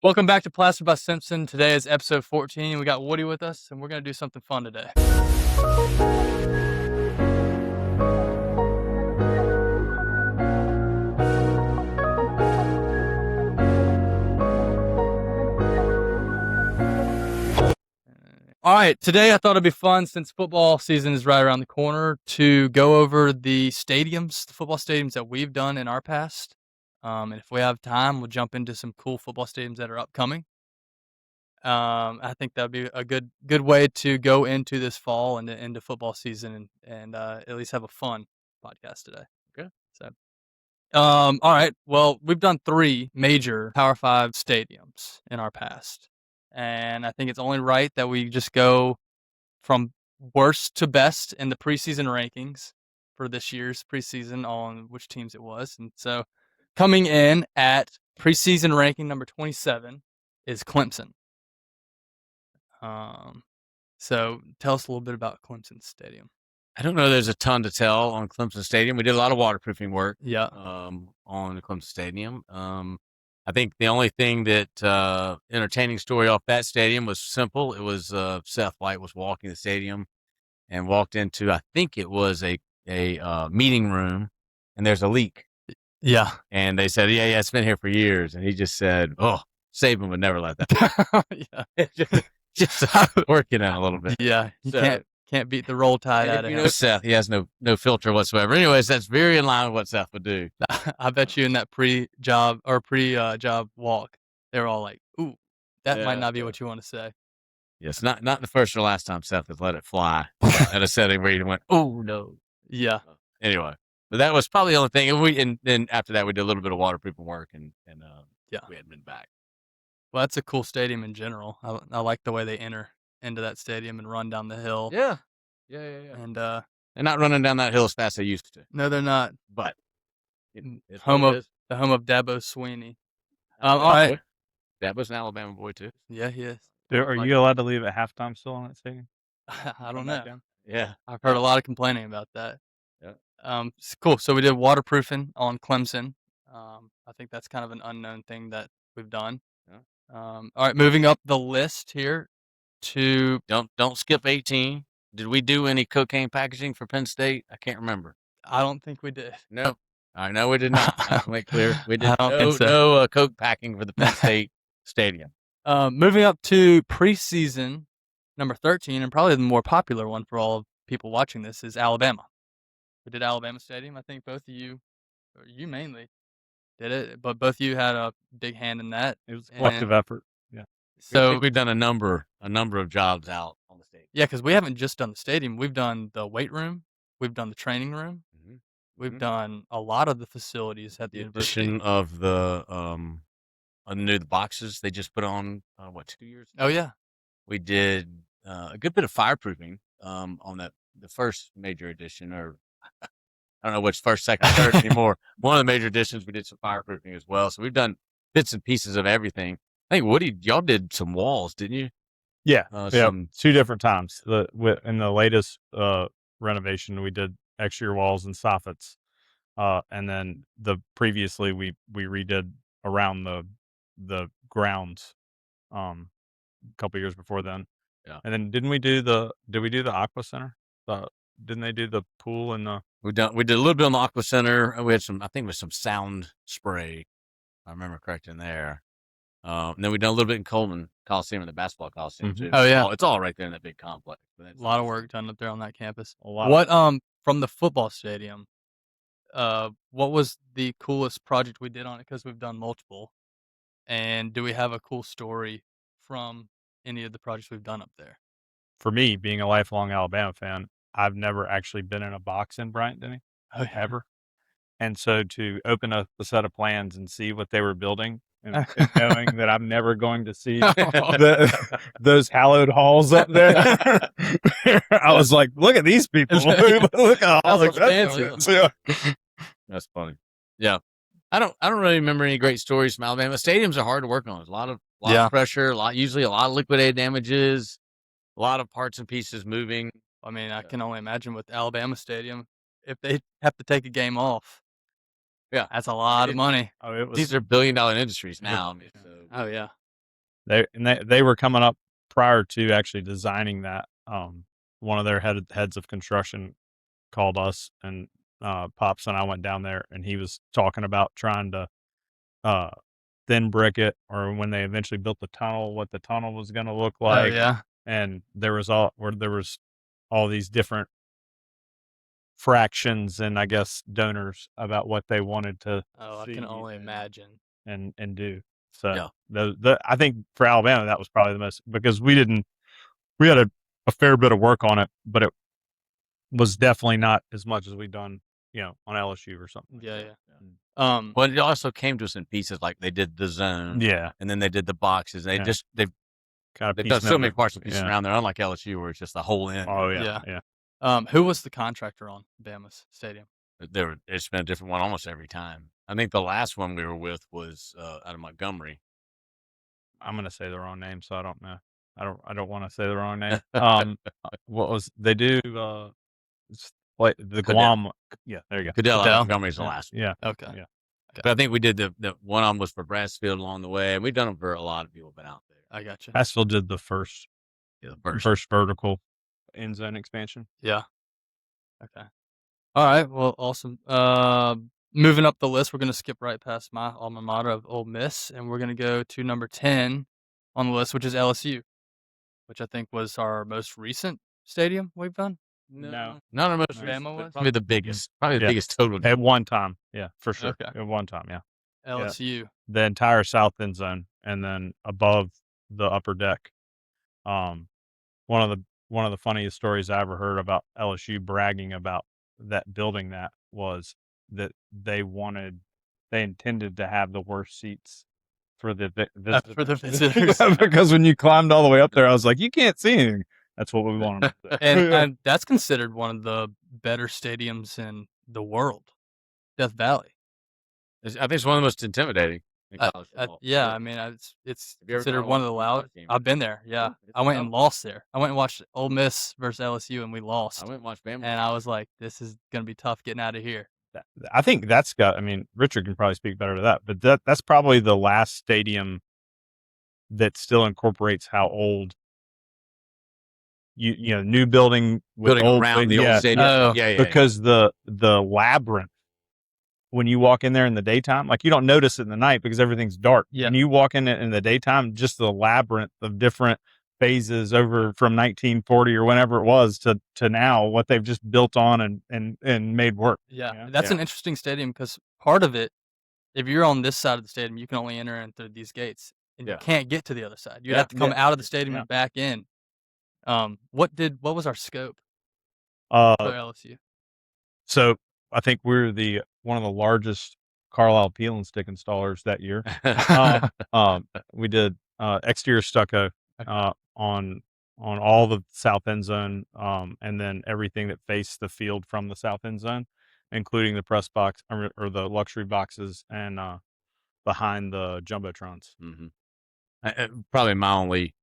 Welcome back to Plastered by Simpson. Today is episode 14. We got Woody with us, and we're going to do something fun today. All right, today I thought it'd be fun since football season is right around the corner to go over the stadiums, the football stadiums that we've done in our past. And if we have time, we'll jump into some cool football stadiums that are upcoming. I think that'd be a good way to go into this fall and into football season and at least have a fun podcast today. Okay. So, all right. Well, we've done 3 major Power 5 stadiums in our past, and I think it's only right that we just go from worst to best in the preseason rankings for this year's preseason on which teams it was. And so, coming in at preseason ranking number 27 is Clemson. So tell us a little bit about Clemson Stadium. I don't know there's a ton to tell on Clemson Stadium. We did a lot of waterproofing work Yeah. on the Clemson Stadium. I think the only thing that entertaining story off that stadium was simple. It was Seth White was walking the stadium and walked into, I think it was a meeting room, and there's a leak. Yeah. And they said, yeah, it's been here for years. And he just said, oh, Saban would never let that. Yeah. just working out a little bit. Yeah, you can't beat the roll tide out of him. Seth, he has no filter whatsoever. Anyways, that's very in line with what Seth would do. I bet you in that pre-job walk, they were all like, "Ooh, that might not be what you want to say." Yes, not the first or last time Seth has let it fly at a setting where he went, "Oh no." Yeah. Anyway, but that was probably the only thing. And then after that, we did a little bit of waterproofing work, and we hadn't been back. Well, that's a cool stadium in general. I like the way they enter into that stadium and run down the hill. Yeah. And they're not running down that hill as fast as they used to. No, they're not. But the home of Dabo Swinney. All right. Dabo's an Alabama boy too. Yeah, he is. Are you allowed to leave at halftime still in that stadium? I don't know. Yeah, I've heard a lot of complaining about that. Yeah. Cool. So we did waterproofing on Clemson. I think that's kind of an unknown thing that we've done. Yeah. All right, moving up the list here to don't skip 18. Did we do any cocaine packaging for Penn State? I can't remember. I don't think we did. No, I know we did not. Make clear we did. I don't think so. No coke packing for the Penn State stadium. Moving up to preseason number 13, and probably the more popular one for all people watching this, is Alabama. We did Alabama Stadium. I think both of you, or you mainly, did it, but both of you had a big hand in that. It was a collective effort. Yeah. So we've done a number of jobs out on the stadium. Yeah, because we haven't just done the stadium. We've done the weight room. We've done the training room. Mm-hmm. We've done a lot of the facilities at the university. Addition of the the boxes they just put on 2 years ago? Oh yeah, we did a good bit of fireproofing on the first major addition, or I don't know which first, second, third anymore. One of the major additions, we did some fireproofing as well. So we've done bits and pieces of everything. I think Woody, y'all did some walls, didn't you? Yeah, 2 different times. In the latest renovation, we did exterior walls and soffits, and then previously we redid around the grounds a couple years before then. Yeah. And then did we do the Aqua Center? Didn't they do the pool and the? We did a little bit on the Aqua Center. We had some sound spray, if I remember correctly, in there. And then we done a little bit in Coleman Coliseum and the basketball Coliseum too. Oh yeah, it's all right there in that big complex. A lot of work done up there on that campus. What from the football stadium? What was the coolest project we did on it? Because we've done multiple. And do we have a cool story from any of the projects we've done up there? For me, being a lifelong Alabama fan, I've never actually been in a box in Bryant-Denny, ever. And so to open up the set of plans and see what they were building, and knowing that I'm never going to see those hallowed halls up there, I was like, "Look at these people! Look at all the fancy." That's funny. Yeah, I don't really remember any great stories from Alabama. Stadiums are hard to work on. There's a lot of pressure, usually a lot of liquidated damages, a lot of parts and pieces moving. I mean, I can only imagine with Alabama Stadium, if they have to take a game off. Yeah, that's a lot of money. These are billion-dollar industries now. Oh yeah. They were coming up prior to actually designing that. One of their heads of construction called us, and Pops and I went down there, and he was talking about trying to thin brick it, or when they eventually built the tunnel, what the tunnel was going to look like. Oh yeah. And there was all these different fractions and I guess donors about what they wanted to Oh, I see can only imagine. and do. So Yeah. I think for Alabama that was probably the most, because we had a fair bit of work on it, but it was definitely not as much as we'd done, on LSU or something. Yeah, like yeah. that. But it also came to us in pieces. Like they did the zone, Yeah, and then they did the boxes. They've kind of done so many piecemealed parts and pieces yeah. around there. Unlike LSU, where it's just the whole end. Oh yeah, Yeah. yeah. Who was the contractor on Bama's stadium? It's been a different one almost every time. I think the last one we were with was out of Montgomery. I'm gonna say the wrong name, so I don't know. I don't want to say the wrong name. What was they do? Like the Cadell. Guam. Yeah, there you go. Cadell out Cadell? of Montgomery's the Yeah, last one. yeah, Okay. yeah. But I think we did the one of them was for Brassfield along the way, and we've done them for a lot of people been out there. I got you. Passville did the first Yeah, the first vertical end zone expansion. Yeah. Okay. All right. Well, awesome. Moving up the list, we're gonna skip right past my alma mater of Ole Miss, and we're gonna go to number 10 on the list, which is LSU, which I think was our most recent stadium we've done. No. Not our most No. recent, Bama but was? probably the biggest. Probably the Yeah. biggest total. At one time, yeah, for sure. Okay. At one time, yeah. LSU. The entire south end zone, and then above the upper deck. One of the funniest stories I ever heard about LSU bragging about that building that was that they intended to have the worst seats for the visitors. For the visitors. Because when you climbed all the way up there, I was like, you can't see anything. That's what we wanted. and that's considered one of the better stadiums in the world, Death Valley. I think it's one of the most intimidating in college football. Yeah, I mean, it's Have you ever considered gone to one of the watch a college loud. game? I've been there. Yeah, It's I went tough. and lost there. I went and watched Ole Miss versus LSU, and we lost. I went and watched Bama. And I was like, this is gonna be tough getting out of here. I think that's got. I mean, Richard can probably speak better to that, but that's probably the last stadium that still incorporates how old. New building with building around the old stadium. Oh. Yeah. because the labyrinth, when you walk in there in the daytime, like you don't notice it in the night because everything's dark. Yeah. When you walk in it in the daytime, just the labyrinth of different phases over from 1940 or whenever it was to now, what they've just built on and made work. Yeah, that's an interesting stadium because part of it, if you're on this side of the stadium, you can only enter in through these gates, and you can't get to the other side. You'd have to come out of the stadium and back in. What was our scope for LSU? So I think we're one of the largest Carlisle peel and stick installers that year. We did exterior stucco on all the south end zone, and then everything that faced the field from the south end zone, including the press box or the luxury boxes and behind the jumbotrons. Mm-hmm. Probably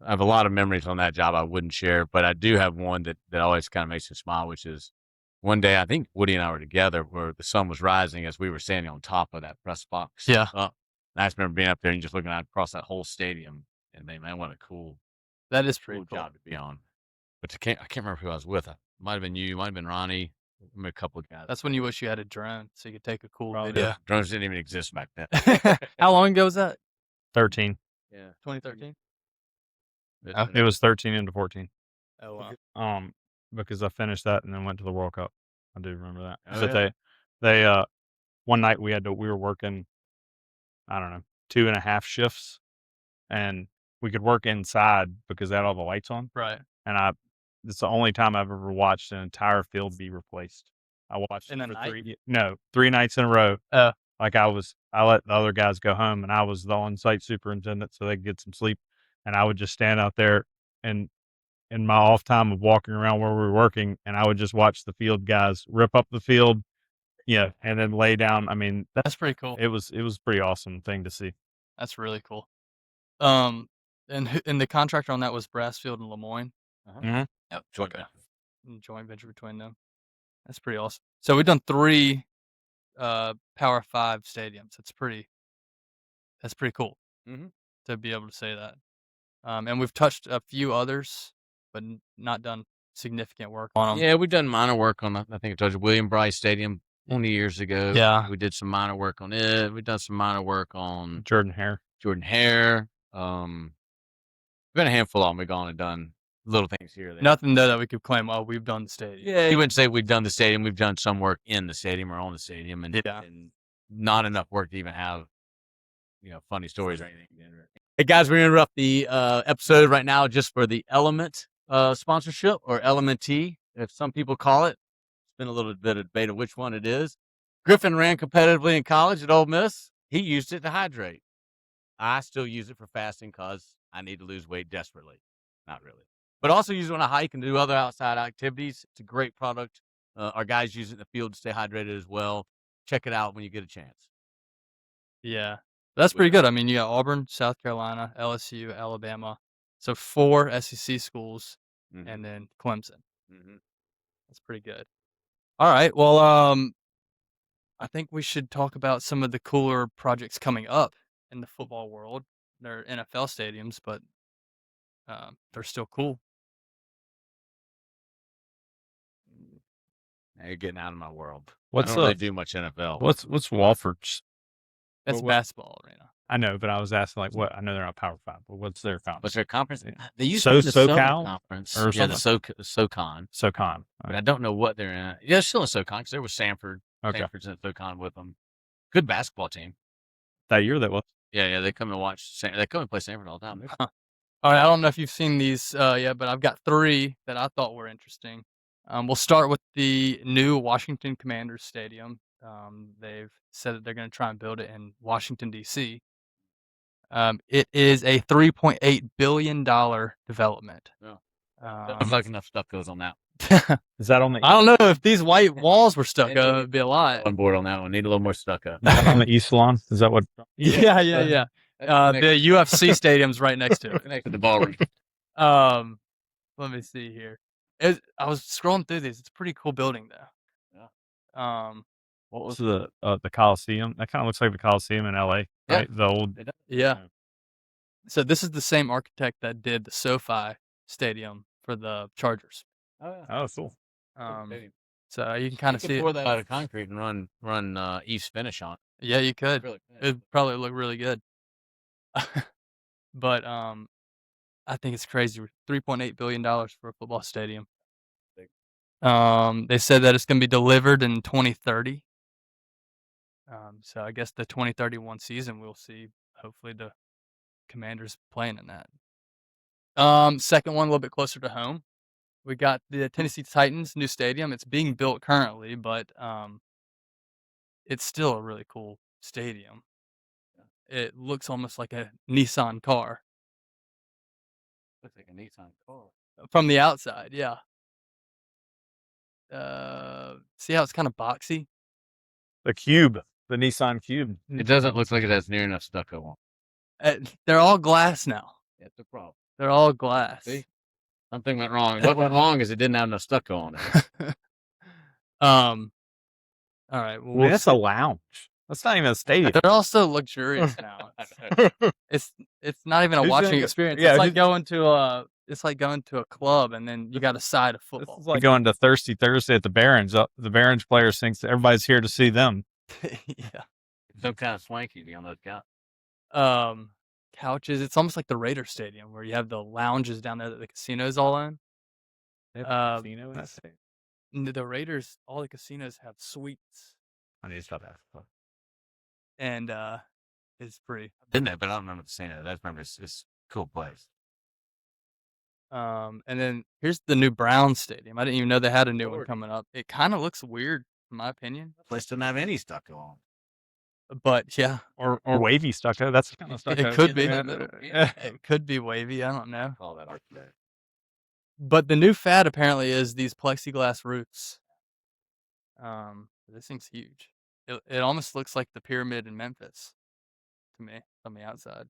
I have a lot of memories on that job I wouldn't share, but I do have one that always kind of makes me smile, which is one day I think Woody and I were together where the sun was rising as we were standing on top of that press box. Yeah. And I just remember being up there and just looking out across that whole stadium and man, what a cool That is pretty cool. job to be on. But I can't remember who I was with. It might have been you, might have been Ronnie, maybe a couple of guys. That's when you wish you had a drone so you could take a cool Probably. video. Drones didn't even exist back then. How long ago was that? 13. Yeah. 2013. It was 13 into 14. Oh wow. Because I finished that and then went to the World Cup. I do remember that. Oh, But yeah. they one night we were working, I don't know, 2.5 shifts, and we could work inside because they had all the lights on. Right. And it's the only time I've ever watched an entire field be replaced. I watched In it a for night? 3 nights in a row. Oh. Like I let the other guys go home, and I was the on-site superintendent so they could get some sleep. And I would just stand out there and in my off time of walking around where we were working, and I would just watch the field guys rip up the field, and then lay down. I mean, That's pretty cool. it was a pretty awesome thing to see. That's really cool. And the contractor on that was Brassfield and Lemoyne. Yep, joint Okay. venture. Joint venture between them. That's pretty awesome. So we've done 3 Power 5 stadiums. That's pretty cool. Mhm. to be able to say that. And we've touched a few others, but not done significant work on them. Yeah, we've done minor work on, I think I told you, William Bryce Stadium 20 years ago. Yeah. We did some minor work on it. We've done some minor work on Jordan Hare. We've been a handful of them. We've gone and done little things here. Nothing though that we could claim, oh, we've done the stadium. Yeah, you wouldn't say we've done the stadium. We've done some work in the stadium or on the stadium, and not enough work to even have, funny stories or anything. Hey guys, we're gonna interrupt the episode right now just for the Element sponsorship, or Element-T, if some people call it. It's been a little bit of debate of which one it is. Griffin ran competitively in college at Ole Miss. He used it to hydrate. I still use it for fasting because I need to lose weight desperately. Not really. But also use it on a hike and do other outside activities. It's a great product. Our guys use it in the field to stay hydrated as well. Check it out when you get a chance. Yeah. That's pretty good. I mean, you got Auburn, South Carolina, LSU, Alabama. So 4 SEC schools, and then Clemson. That's pretty good. All right. Well, I think we should talk about some of the cooler projects coming up in the football world. They're NFL stadiums, but they're still cool. Now you're getting out of my world. I don't really do much NFL. What's Walford's? That's basketball arena. I know, but I was asking what. I know they're not Power 5, but what's their conference? What's their conference? They used to be the SoCal conference, or the something? SoCon. SoCon. But I don't know what they're in. Yeah, they're still in SoCon because there was Sanford. Okay. Sanford's in SoCon with them. Good basketball team. That year that was. Yeah, they come and watch. They come and play Sanford all the time. All right, I don't know if you've seen these yet, but I've got 3 that I thought were interesting. We'll start with the new Washington Commanders Stadium. They've said that they're going to try and build it in Washington, D.C. It is a $3.8 billion development. Doesn't look enough stuff goes on that. Is that on the? I don't know if these white walls were stucco. It'd be a lot. On board on that one. Need a little more stucco. On the East Lawn? Is that what? Yeah. The UFC stadium's right next to it. Next to the ballroom. Let me see here. I was scrolling through these. It's a pretty cool building, though. Yeah. What was the Coliseum? That kind of looks like the Coliseum in LA, right? Yeah. The old. Yeah. So this is the same architect that did the SoFi Stadium for the Chargers. Oh, cool. So you can kind of see pour it. that out of concrete and run East finish on it. Yeah, you could. Really It'd probably look really good. But I think it's crazy. $3.8 billion for a football stadium. They said that it's going to be delivered in 2030. So I guess the 2031 season we'll see, hopefully, the Commanders playing in that. Second one, a little bit closer to home. We got the Tennessee Titans new stadium. It's being built currently, but it's still a really cool stadium. It looks almost like a Nissan car. Looks like a Nissan car. From the outside, yeah. See how it's kind of boxy? The Cube, the Nissan Cube. It doesn't look like it has near enough stucco on. They're all glass now. That's the problem. They're all glass. See? Something went wrong. What went wrong is it didn't have enough stucco on it. All right. Well, That's a lounge. That's not even a stadium. they're also luxurious now. It's not even a Who's watching gonna go- experience. yeah, It's like going to a club and then you got a side of This football. is like going to Thirsty Thursday at the Barons. The Barons players thinks that everybody's here to see them. Yeah. Some kind of swanky to be on those couch. Couches. It's almost like the Raiders Stadium where you have the lounges down there that the casino's all in. They have a casino in that stadium. The Raiders, all the casinos have suites, I need to stop asking. and it's pretty. Been there, but I don't remember the casino. I just remember it's a cool place. And then here's the new Browns Stadium. I didn't even know they had a new one Lord. coming up. It kind of looks weird, in my opinion. The place doesn't have any stucco on. But yeah, Or wavy stucco. That's the kind of stucco. it could be. Yeah. It could be wavy. I don't know. Call that architect. But the new fad apparently is these plexiglass roofs. This thing's huge. It almost looks like the pyramid in Memphis to me from the outside.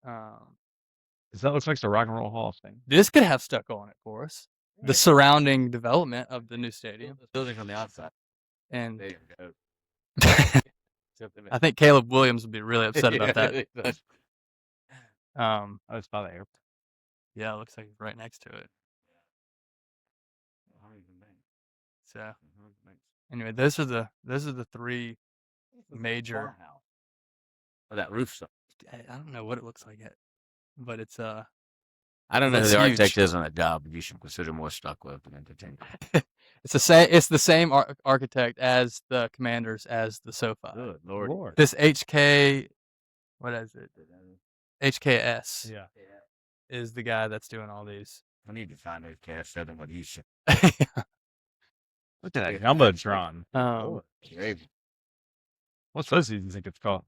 Does that look like the Rock and Roll Hall of Fame? This could have stucco on it for us. The surrounding development of the new stadium. The building from the outside. And There you go. I think Caleb Williams would be really upset about that. Oh, it's by the airport. Yeah, it looks like it's right next to it. So anyway, those are the three major. Oh, that roof stuff. I don't know what it looks like yet, but it's I don't know who looks the architect huge. is on that job, but you should consider more stuck with and entertaining. It's the same architect as the Commanders as the SoFi. Good Lord. This HK, what is it? HKS. Yeah. Is the guy that's doing all these. I need to find those cats better than what you said. Look at that jumbotron. What's this you think it's called?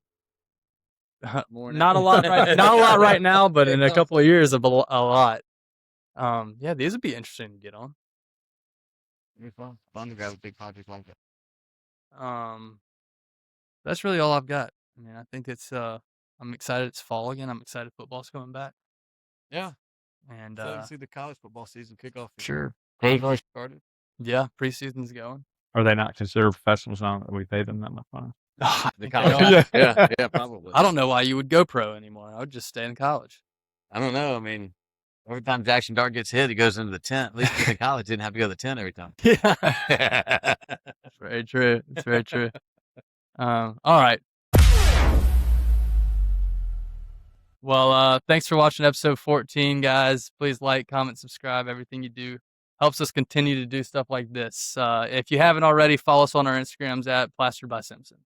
Not a lot right now, but in a couple of years, a lot. Yeah, these would be interesting to get on. It'd be fun to grab a big project like that. That's really all I've got. I mean, I think it's I'm excited it's fall again. I'm excited football's coming back. Yeah. And see the college football season kick off. Sure. Started. Yeah, preseason's going. Are they not considered professionals now that we pay them that much money? The college. Yeah, probably. I don't know why you would go pro anymore. I would just stay in college. I don't know. I mean, every time Jackson Dart gets hit, he goes into the tent. At least in college, didn't have to go to the tent every time. Yeah. That's very true. It's very true. All right. Well, thanks for watching episode 14, guys. Please like, comment, subscribe. Everything you do helps us continue to do stuff like this. If you haven't already, follow us on our Instagrams at plasteredatsimpson.